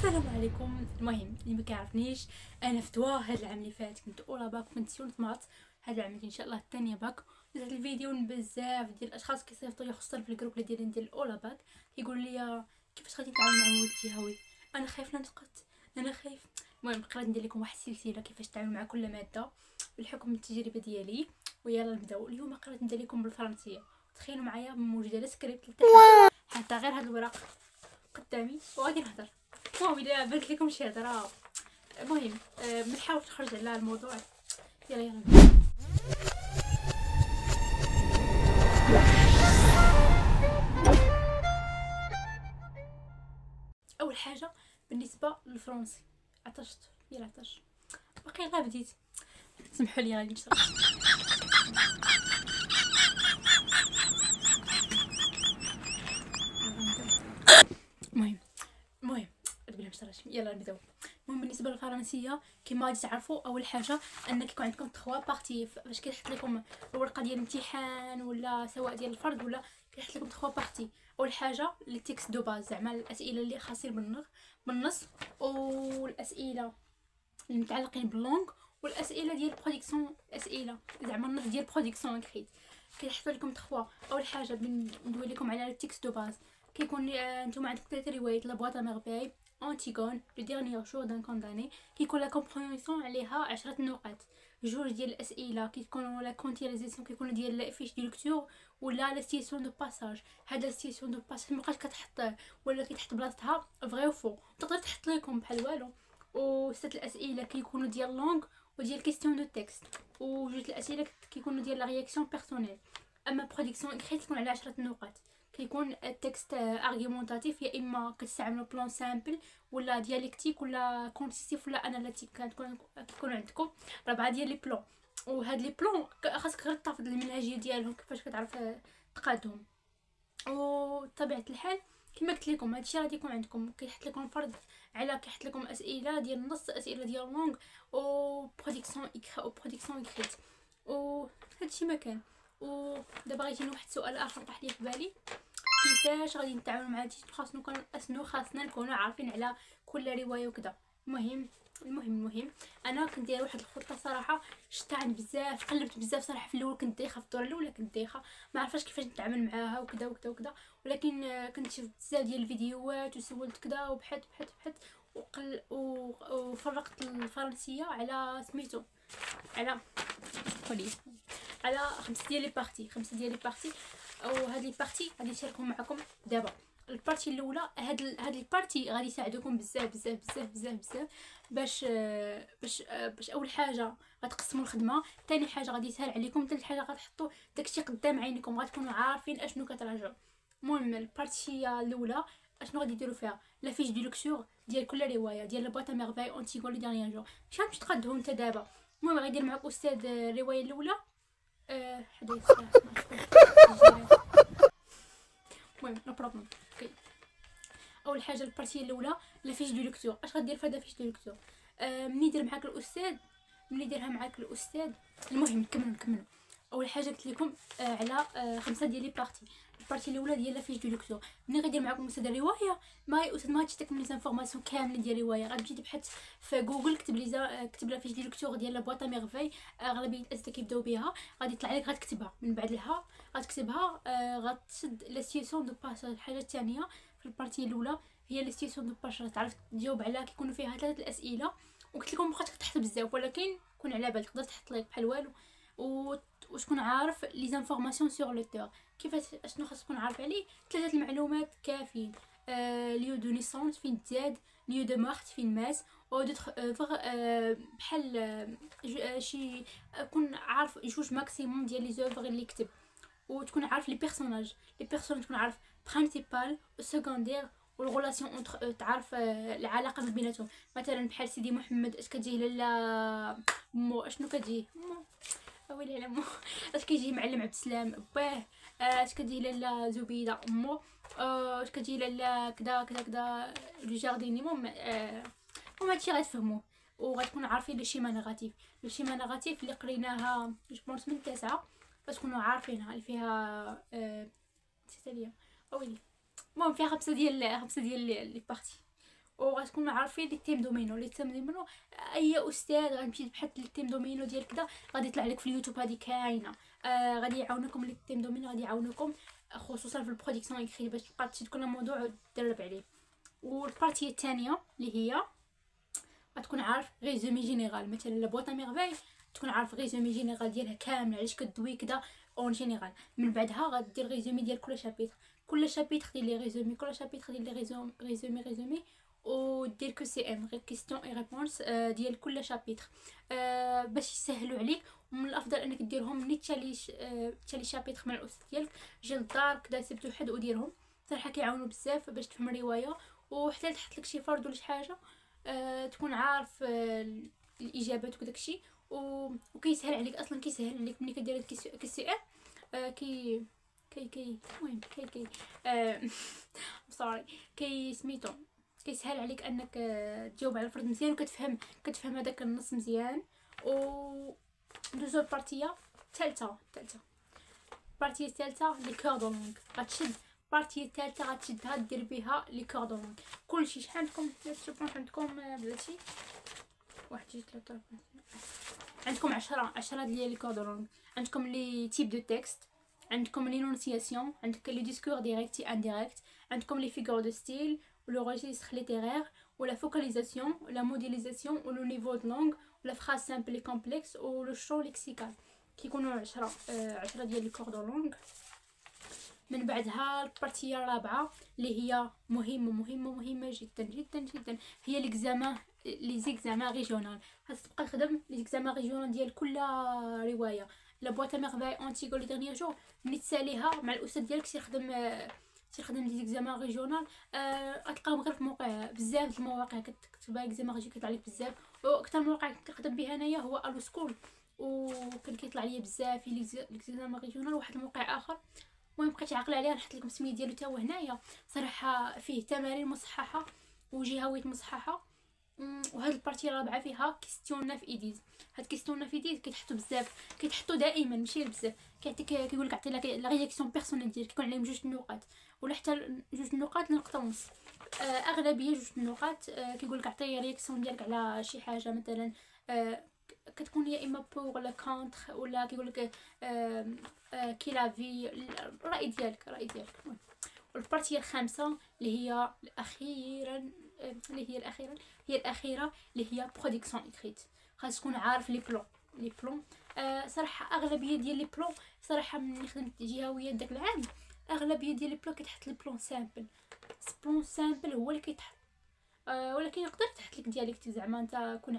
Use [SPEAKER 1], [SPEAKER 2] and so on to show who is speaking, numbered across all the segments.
[SPEAKER 1] السلام عليكم. المهم اللي ما كيعرفنيش، انا فتوى هذا العام اللي فات كنت اولى باك كنت سيونت مات. هذا العام ان شاء الله الثانيه باك. نزلت الفيديو بزاف ديال الاشخاص كيصيفطوا لي، خصوصا في الجروب اللي ديال الاولى باك، كيقولوا لي كيفاش غادي نتعامل مع مواد الجهوي. انا خايف نسقط، انا خايف. المهم قررت ندير لكم واحد السلسله كيفاش نتعامل مع كل ماده بالحكم من التجربه ديالي. ويلا نبداو. اليوم قررت ندير لكم بالفرنسيه. تخيلوا معايا موجوده لا سكريبت حتى غير هاد الوراق قدامي وغادي نهضر. المهم الا بانت لكم شي هضره، المهم بنحاول نخرج على الموضوع. يلا نبدا. اول حاجه بالنسبه للفرنسي عطشت، يلا عطش باقي غير بديت، سمحوا لي غادي نشرب. المهم بلا مشطرش، يلا نبداو. المهم بالنسبه للفرنسيه كما غادي تعرفوا، اول حاجه ان كيكون عندكم 3 بارتي فاش كيحط لكم الورقه ديال الامتحان ولا سواء ديال الفرد ولا كيحط لكم 3 بارتي. اول حاجه لي تيكست دو باز، زعما الاسئله اللي خاصين بالنص، والاسئله المتعلقين باللونغ، والاسئله ديال برودكسيون، الاسئله زعما النص ديال برودكسيون كريت. كيحطوا لكم 3. اول حاجه ندوي لكم على لي تيكست دو باز. كيكون نتوما عندكم 3 روايات: لا بواط ميرفاي، أنتيغون، لو ديرنيير جور دان كونداني. كيكون لا كومبريهنسيون عليها 10 نقاط. جوج ديال الاسئله كيكونوا لا كونتيريزاسيون، كيكونوا ديال فيش دي لكتور ولا لا ستيسيون دو باساج. هاد لا ستيسيون دو باساج مابقاش كتحط ولا كيتحط بلاصتها فغي وفو، تقدر تحط لكم بحال والو. وست الاسئله كيكونوا ديال لونغ وديال كيستيون دو تكست، وجوج الاسئله كيكونوا ديال لا رياكسيون بيرسونيل. اما برودكسيون اكريت تكون على 10 نقاط. كيكون التكست ارغيومونطاتيف، يا اما كتستعملوا بلان سامبل ولا دياليكتيك ولا كونسيستيف ولا اناليتيك. كتكون عندكم 4 ديال لي بلون، وهاد لي بلون خاصك غير تحفظ المنهجيه ديالهم كيفاش كتعرف تقادهم. وطبيعه الحال كما قلت لكم هادشي غادي يكون عندكم كيحط لكم فرض على كيحط لكم اسئله ديال النص، اسئله ديال لونغ، و برودكسيون اكريت، و هادشي ما كان. ودابا غيجيني واحد السؤال اخر طاح لي في بالي: كيفاش غادي نتعاملوا مع هادشي؟ خاصنا نكونوا عارفين على كل روايه وكذا. المهم انا كندير واحد الخطه صراحه، شتا عند بزاف، قلبت بزاف صراحه. في الاول كنت دايخه، في الدوره الاولى كنت دايخه، ما عرفاش كيفاش نتعامل معاها وكذا وكذا وكذا. ولكن كنت شفت بزاف ديال الفيديوهات وسولت كذا وبحثت وفرقت الفرنسيه على سميتو على على 5 ديال لي بارتي. وهاد لي بارتي غادي نشاركهم معكم دابا. البارتي الاولى، هاد لي بارتي غادي يساعدوكم بزاف باش اول حاجه غتقسموا الخدمه، ثاني حاجه غادي يسهل عليكم، ثالث حاجه غتحطوا داكشي قدام عينيكم، غتكونوا عارفين اشنو كتراجعوا. المهم البارتي الاولى اشنو غادي ديروا فيها: لا فيش دو لكتور ديال كل روايه، ديال لا بواط ميرفاي، انتيغون، لو ديرنيير جور. مش غادي تقادهم انت دابا. المهم غيدير معك استاذ الروايه الاولى حديث المهم نو بروبليم. اوكي، اول حاجه البارتيه الاولى لا فيش دو لكتور. اش غدير في هذا فيش دو لكتور؟ ملي يدير معاك الاستاذ، المهم نكملوا. اول حاجه قلت لكم على 5 ديال لي بارتي. البارتي الاولى ديال لا فيش دو لكتور. ملي غيدير معاكم استاذ الروايه، ما استاذ ما غاديش تعطيك لي انفورماسيون كاملين ديال الروايه، غتمشي تبحث في جوجل، كتب لا فيش دو لكتور ديال لا بواط ميرفاي. اغلبيه الاساتذه كيبداو بها، غادي يطلع لك غتكتبها من بعد لها، غتكتبها غتسد لا سيتياسيون دو باساج. الحاجه الثانيه في البارتي الاولى هي لا سيتياسيون دو باساج، تعرف تجاوب على كيكونوا فيها 3 الاسئله. وقلت لكم بقات تحت بزاف، ولكن كون على بال تقدر تحط لك بحال والو. وشكون عارف لي زانفورماسيون سور لوتور، كيفاش اشنو خاص تكون عارف عليه. 3 المعلومات كافيين: ليو دو نيسونس فين تزاد، ليو دو مارت فين مات، او دوطخ بحال شي كون عارف جوج ماكسيموم ديال لي زوفر اللي كتب. وتكون عارف لي بيرسوناج تكون عارف برينسيبال وسكوندير والغولاسيون اونتر، تعرف العلاقه ما بيناتهم. مثلا بحال سيدي محمد اش كتجيه لالا مو، اشنو كتجيه مو ويلي على مو، اش كيجي معلم عبد السلام باه، اش كتجي لالا زبيده مو، اش كتجي لالا كذا كذا كذا لو جارديني. المهم هادشي غتفهموه وغتكونوا عارفين لو شيما نيغاتيف اللي قريناها جو بونس من 9، غتكونوا عارفينها اللي فيها نسيت عليا ويلي. المهم فيها 5 ديال لي بارتي. وغتكونوا عارفين لي تيم دومينو اي استاذ غتمشي تبحث لي تيم دومينو ديال كذا غادي يطلع لك في اليوتيوب، هذه كاينه. غادي يعاونكم لي تيم دومينو، غادي يعاونكم خصوصا في البرودكسيون اكري باش تبقى تكون الموضوع وتدرب عليه. والبارتيه الثانيه اللي هي غتكون عارف ريزومي جينيرال، مثلا لا بواط ميرفاي تكون عارف ريزومي جينيرال ديالها كامله علاش كدوي كذا اون جينيرال. من بعدها غدير ريزومي ديال كل شابيتر، كل شابيتر دير لي ريزومي، كل شابيتر دير لي ريزومي ودير كو سي ام كيستيون اي ريبونس ديال كل شابيتر باش يسهلوا عليك. ومن الافضل انك ديرهم نيت تالي شابيتر مع الاستاذ ديالك، جي للدار كذا سبت وحد وديرهم. صراحه كيعاونوا بزاف باش تفهم الروايه، وحتى تحط لك شي فرد ولا شي حاجه تكون عارف الاجابات وداكشي. وكيسهل عليك اصلا، كيسهل عليك ملي كدير كي ام كي المهم سوري كي سميتو كيسهل عليك انك تجاوب على الفرد مزيان وكتفهم هذاك النص مزيان. و ندوزو البارتيه الثالثه البارتيه الثالثه لي كور دو لونغ. غتشد البارتيه الثالثه غتشدها دير بها لي كور دو لونغ. كلشي شحال عندكم عندكم بلاتي 1 2 3 عندكم 10 ديال لي كور دو لونغ. عندكم لي تيب دو تكست، عندكم لينونسياسيون، عندك لي ديسكور ديريكت اي انديريكت، عندكم لي فيغور دو ستيل ولو ريجستر ليتيرير ولا فوكاليزاسيون ولا موديليزاسيون ولو نيفو دو لونغ ولا فراز سامبل كومبلكس ولو شو ليكسيكال. كيكونوا 10 ديال لي كور دو لونغ. من بعدها البارتيه الرابعه اللي هي مهمه جدا هي لي زيكزامان ريجيونال. غتبقى تخدم لي زيكزامان ريجيونال ديال كل روايه. لا بواط ميرفاي اونتيغو لي ديرنيير جور ملي تساليها مع الاستاذ ديالك تيخدم لي زيكزامان ريجيونال غتلقاهم غير في موقع بزاف د المواقع كتكتب اكزامان ريجيونال كيطلع لك بزاف. واكثر موقع كنخدم به انايا هو الو سكول، وكان كيطلع ليا بزاف في لي زيكزامان ريجيونال. واحد الموقع اخر المهم بقيت عاقله عليها نحط لكم السميه ديالو حتى هو هنايا. صراحه فيه تمارين مصححه وجهويات مصححه. وهاد البارتي الرابعه فيها كيستيون في ايديز. هاد كيستيون في ايديز كيتحطوا دائما ماشي بزاف. كيقول لك عطي لك لا رياكسيون بيرسونيل ديالك، كيكون عليهم 2 نقاط ولا حتى 2 نقاط لنقطه ونص. اغلبيه 2 نقاط. كيقول لك عطي رياكسيون ديالك على شي حاجه مثلا كتكون يا اما بو ولا كونتر، ولا كيقول لك كيلافي الراي ديالك. والبارتيه الخامسه اللي هي الاخيره اللي هي برودكسيون اكريت. خاص تكون عارف لي بلون. صراحه اغلبيه ديال لي بلون صراحه من خدمت جهويه داك العام اغلبيه ديال لي بلون كتحط لي بلون سامبل هو اللي كيتحط. ولكن يقدر تحط لك دياليكت زعما انت كون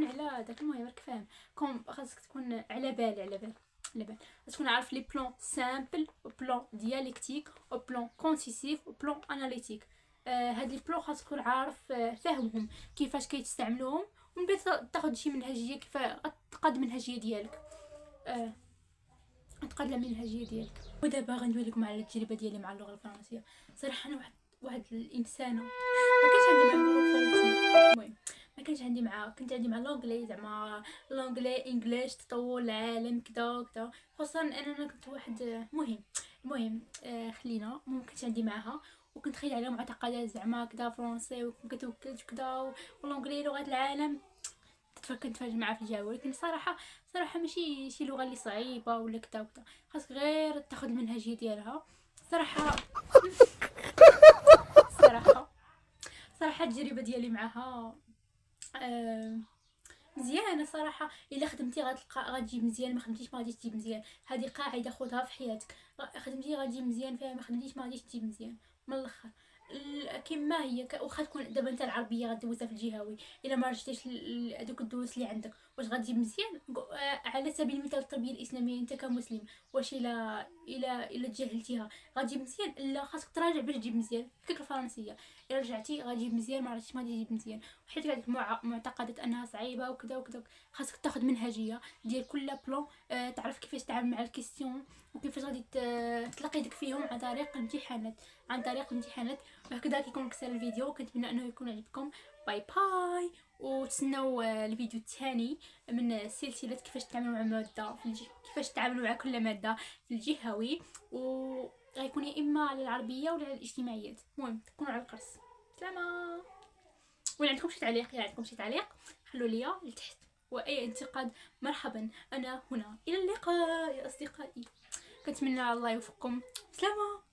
[SPEAKER 1] على داك المهم راك فاهم. خاصك تكون على بال تكون عارف لي بلون سامبل وبلون دياليكتيك وبلون كونسيسيف وبلون اناليتيك. هاد لي بلون خاصك تكون عارف فاهمهم كيفاش كيتستعملوهم، ومن بعد تاخذ شي منهجيه كيف تقاد المنهجيه ديالك. تقاد المنهجيه ديالك. ودابا غندوي لكم على التجربه ديالي مع اللغه الفرنسيه. صراحه انا واحد الانسانه ما كانش عندي مع اللغه الفرنسيه. المهم ما كانش عندي معاه، كنت عندي مع لونجلي زعما لونجلي انجليش تطور العالم كذا خصوصا انا كنت واحد المهم خلينا كنت عندي معاها وكنت خايله على معتقدات زعما كذا فرنسي وكتوكلت كذا ولونجلي لغه العالم. كنت فاهم معاه في الجو، ولكن صراحه ماشي شي لغه اللي صعيبه ولا كذا خاصك غير تاخذ المنهجيه ديالها. صراحه التجربه ديالي معها مزيانه صراحه. الا خدمتي غتجي مزيان، ما خدمتيش ما غاديش تجيب مزيان. هذه قاعده خذها في حياتك، خدمتي غادي مزيان فيها، ما خدمتيش ما غاديش تجيب مزيان من الاخر. كما هي واخا تكون دابا انت العربيه غدوزها في الجهوي، الا ما رجعتيش هذوك الدروس اللي عندك واش غتجيب مزيان؟ على سبيل المثال التربيه الاسلاميه انت كمسلم واش الا تجاهلتيها غتجيب مزيان؟ لا، خاصك تراجع باش تجيب مزيان. كيك الفرنسيه الا رجعتي غتجيب مزيان، ما رجعتيش ما غاديش تجيب مزيان. وحيت هذيك معتقدات انها صعيبه وكذا خاصك تاخذ منهجيه ديال كل بلون. تعرف كيفاش تتعامل مع الكيستيون وكيفاش غادي تلقي ديك فيهم عن طريق الامتحانات. وهكذا كيكون كسر الفيديو. كنتمنى انه يكون عجبكم. باي وتسناو الفيديو الثاني من سلسله كيفاش تتعاملوا مع ماده كيفاش تتعاملوا مع كل ماده في الجهوي. غيكون يا اما على العربيه ولا على الاجتماعيات. المهم تكونوا على القرص. سلامه. ولا عندكم شي تعليق؟ عندكم شي تعليق خلوا ليا لتحت، واي انتقاد مرحبا، انا هنا. الى اللقاء يا اصدقائي، كنتمنى الله يوفقكم. سلامه.